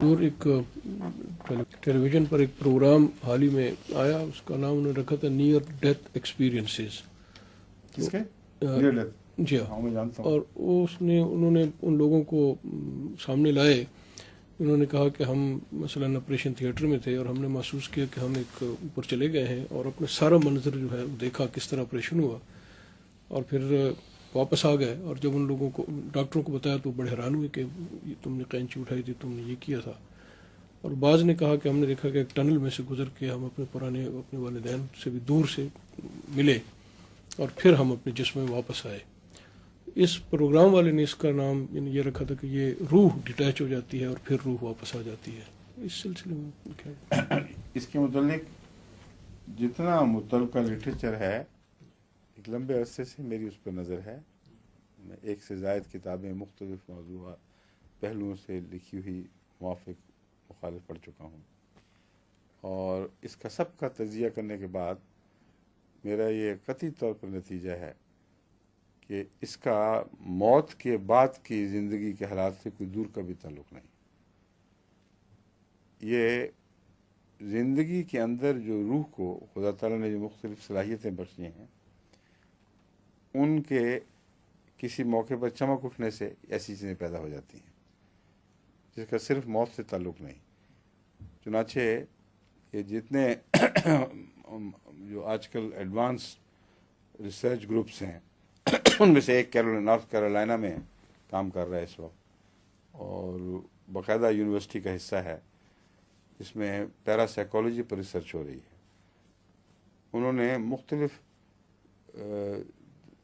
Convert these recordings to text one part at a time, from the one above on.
और एक टेलीविज़न पर एक प्रोग्राम हाल ही में आया, उसका नाम उन्होंने रखा था नियर डेथ एक्सपीरियंसेस। किसके? Near death? जी हाँ। मैं जानता हूँ। और उन्होंने उन लोगों को सामने लाए। उन्होंने कहा कि हम मसलन ऑपरेशन थिएटर में थे और हमने महसूस किया कि हम एक ऊपर चले गए हैं और अपने सारा मंजर जो है देखा किस तरह ऑपरेशन हुआ, और फिर वापस आ गए। और जब उन लोगों को डॉक्टरों को बताया तो बड़े हैरान हुए कि ये तुमने कैंची उठाई थी, तुमने ये किया था। और बाज़ ने कहा कि हमने देखा कि एक टनल में से गुजर के हम अपने वालिदैन से भी दूर से मिले और फिर हम अपने जिस्म में वापस आए। इस प्रोग्राम वाले ने इसका नाम ये रखा था कि ये रूह डिटैच हो जाती है और फिर रूह वापस आ जाती है। इस सिलसिले में क्या इसके मुतल्लिक जितना मुतल्लिका लिटरेचर है, एक लंबे अरसे से मेरी उस पर नज़र है। मैं एक से ज़ायद किताबें मुख्तलिफ मौज़ूआत पहलुओं से लिखी हुई मुवाफ़िक़ मुखालिफ पढ़ चुका हूँ, और इसका सब का तजिया करने के बाद मेरा ये कतई तौर पर नतीजा है कि इसका मौत के बाद की ज़िंदगी के हालात से कोई दूर का भी ताल्लुक़ नहीं। ये ज़िंदगी के अंदर जो रूह को खुदा ताला ने जो मुख्तलिफ सलाहियतें बख्शी हैं, उनके किसी मौके पर चमक उठने से ऐसी चीज़ें पैदा हो जाती हैं जिसका सिर्फ मौत से ताल्लुक़ नहीं। चुनाचे ये जितने जो आजकल एडवांस रिसर्च ग्रुप्स हैं उनमें से एक नॉर्थ कैरोलिना में काम कर रहा है इस वक्त, और बाकायदा यूनिवर्सिटी का हिस्सा है, इसमें पैरासाइकोलॉजी पर रिसर्च हो रही है। उन्होंने मुख्तलिफ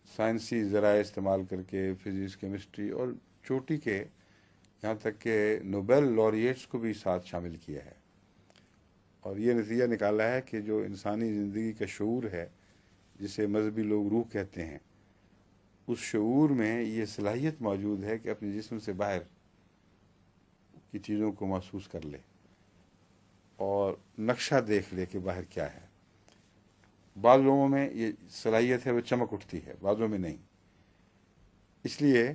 साइंसी ज़राए इस्तेमाल करके फिज़िक्स, केमिस्ट्री और चोटी के यहाँ तक के नोबेल लॉरिएट्स को भी साथ शामिल किया है, और ये नतीजा निकाला है कि जो इंसानी ज़िंदगी का शऊर है, जिसे मजहबी लोग रूह कहते हैं, उस शऊर में ये सलाहियत मौजूद है कि अपने जिस्म से बाहर की चीज़ों को महसूस कर ले और नक्शा देख ले कि बाहर क्या है। बाद लोगों में ये सलाहियत है, वो चमक उठती है, बाज़ों में नहीं। इसलिए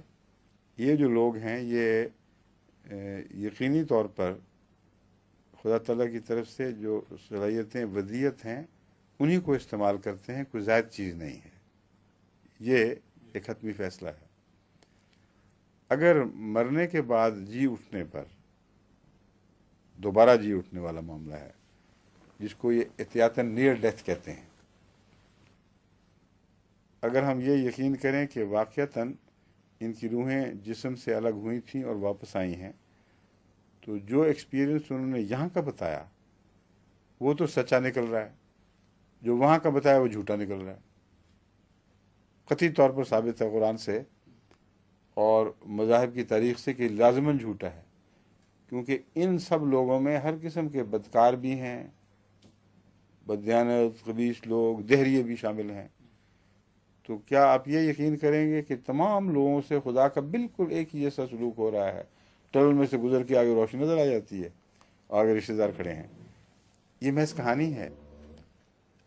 ये जो लोग हैं ये यकीनी तौर पर खुदा ताला की तरफ से जो सलाहियतें वदियत हैं उन्हीं को इस्तेमाल करते हैं, कोई ज़ायद चीज़ नहीं है। ये एक हतमी फ़ैसला है। अगर मरने के बाद जी उठने पर दोबारा जी उठने वाला मामला है, जिसको ये एहतियातन नियर डेथ कहते हैं, अगर हम ये यकीन करें कि वाक़यतन इनकी रूहें जिस्म से अलग हुई थीं और वापस आई हैं, तो जो एक्सपीरियंस उन्होंने यहाँ का बताया वो तो सच्चा निकल रहा है, जो वहाँ का बताया वो झूठा निकल रहा है। कतई तौर पर साबित है कुरान से और मज़ाहिब की तारीख़ से कि लाज़िमन झूठा है, क्योंकि इन सब लोगों में हर किस्म के बदकार भी हैं, बदयानत खबीस लोग, दहरिए भी शामिल हैं। तो क्या आप ये यकीन करेंगे कि तमाम लोगों से खुदा का बिल्कुल एक ही जैसा सलूक हो रहा है? टनल में से गुजर के आगे रोशनी नज़र आ जाती है और आगे रिश्तेदार खड़े हैं। ये महज कहानी है।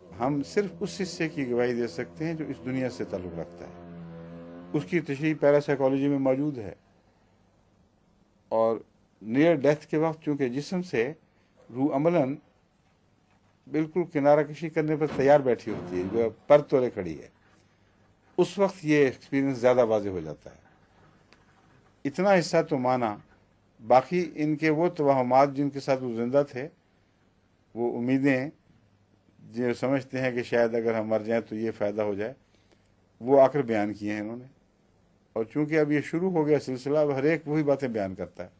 हम सिर्फ उस हिस्से की गवाही दे सकते हैं जो इस दुनिया से ताल्लुक़ रखता है। उसकी तशरीह पैरासाइकोलॉजी में मौजूद है। और नियर डेथ के वक्त चूँकि जिस्म से रूह अमलन बिल्कुल किनारा कशी करने पर तैयार बैठी होती है, जो पर तोड़े खड़ी है, उस वक्त ये एक्सपीरियंस ज़्यादा वाज़ेह हो जाता है। इतना हिस्सा तो माना, बाकी इनके वो तवहमात जिनके साथ वो जिंदा थे, वो उम्मीदें जो समझते हैं कि शायद अगर हम मर जाएं तो ये फ़ायदा हो जाए, वो आकर बयान किए हैं इन्होंने। और चूँकि अब ये शुरू हो गया सिलसिला, अब हर एक वही बातें बयान करता है।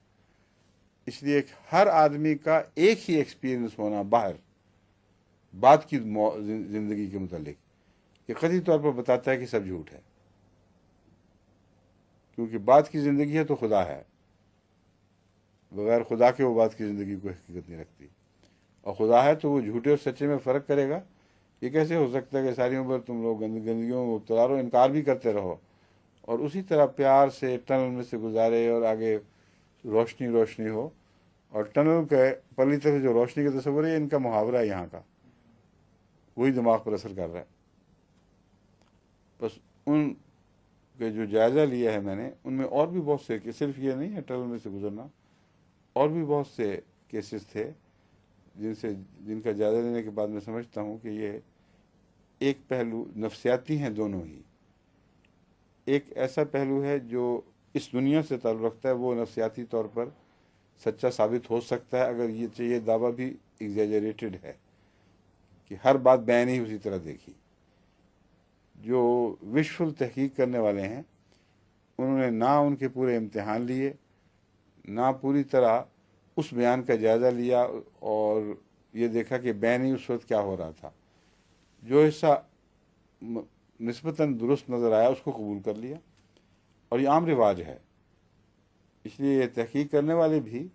इसलिए हर आदमी का एक ही एक्सपीरियंस होना बाहर बाद की ज़िंदगी के मुतालिक ये कतई तौर पर बताता है कि सब झूठ है, क्योंकि बाद की ज़िंदगी है तो खुदा है, बगैर खुदा के वो बाद की ज़िंदगी को हकीकत नहीं रखती। और खुदा है तो वो झूठे और सच्चे में फ़र्क करेगा। ये कैसे हो सकता है कि सारी उम्र तुम लोग गंदगियों में मुब्तला रहो, इनकार भी करते रहो, और उसी तरह प्यार से टनल में से गुजारे और आगे रोशनी रोशनी हो। और टनल के पहली तरफ जो रोशनी का तस्वर है, इनका मुहावरा है यहाँ का, वही दिमाग पर असर कर रहा है। बस उन के जो जायज़ा लिया है मैंने, उनमें और भी बहुत से कि सिर्फ ये नहीं है टनल में से गुजरना, اور بھی بہت سے کیسز تھے جن کا جائزہ لینے کے بعد میں سمجھتا ہوں کہ یہ ایک پہلو نفسیاتی ہیں دونوں ہی. ایک ایسا پہلو ہے جو اس دنیا سے تعلق رکھتا ہے، وہ نفسیاتی طور پر سچا ثابت ہو سکتا ہے اگر یہ دعویٰ بھی ایگزیجریٹڈ ہے کہ ہر بات بیان ہی اسی طرح دیکھی. جو وشفل تحقیق کرنے والے ہیں انہوں نے نہ ان کے پورے امتحان لیے، نہ پوری طرح اس بیان کا جائزہ لیا اور یہ دیکھا کہ بیان ہی اس وقت کیا ہو رہا تھا. جو حصہ نسبتاً درست نظر آیا اس کو قبول کر لیا، اور یہ عام رواج ہے. اس لیے یہ تحقیق کرنے والے بھی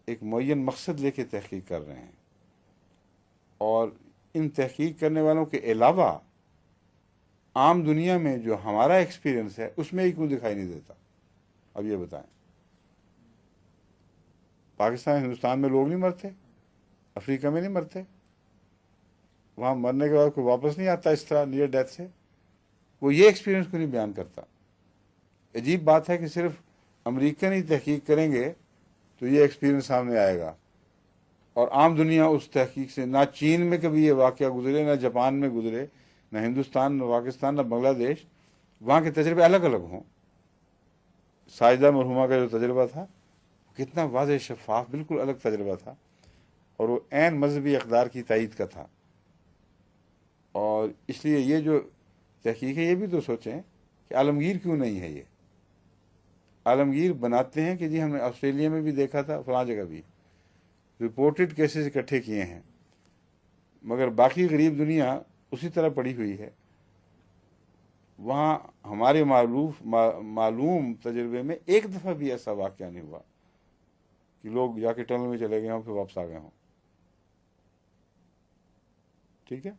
ایک معین مقصد لے کے تحقیق کر رہے ہیں، اور ان تحقیق کرنے والوں کے علاوہ عام دنیا میں جو ہمارا ایکسپیرینس ہے اس میں ہی کیوں دکھائی نہیں دیتا؟ اب یہ بتائیں، پاکستان ہندوستان میں لوگ نہیں مرتے؟ افریقہ میں نہیں مرتے؟ وہاں مرنے کے بعد کوئی واپس نہیں آتا اس طرح نیئر ڈیتھ سے؟ وہ یہ ایکسپیرینس کو نہیں بیان کرتا. عجیب بات ہے کہ صرف امریکن ہی تحقیق کریں گے تو یہ ایکسپیرینس سامنے آئے گا، اور عام دنیا اس تحقیق سے، نہ چین میں کبھی یہ واقعہ گزرے، نہ جاپان میں گزرے، نہ ہندوستان، نہ پاکستان، نہ بنگلہ دیش، وہاں کے تجربے الگ الگ ہوں. ساجدہ مرحومہ کا جو تجربہ تھا کتنا واضح، شفاف، بالکل الگ تجربہ تھا، اور وہ عین مذہبی اقدار کی تائید کا تھا. اور اس لیے یہ جو تحقیق ہے یہ بھی تو سوچیں کہ عالمگیر کیوں نہیں ہے. یہ عالمگیر بناتے ہیں کہ جی ہم نے آسٹریلیا میں بھی دیکھا تھا، فلاں جگہ بھی رپورٹڈ کیسز اکٹھے کیے ہیں، مگر باقی غریب دنیا اسی طرح پڑی ہوئی ہے. وہاں ہمارے معلوم تجربے میں ایک دفعہ بھی ایسا واقعہ نہیں ہوا کہ لوگ جا کے ٹنل میں چلے گئے ہوں پھر واپس آ گئے ہوں. ٹھیک ہے.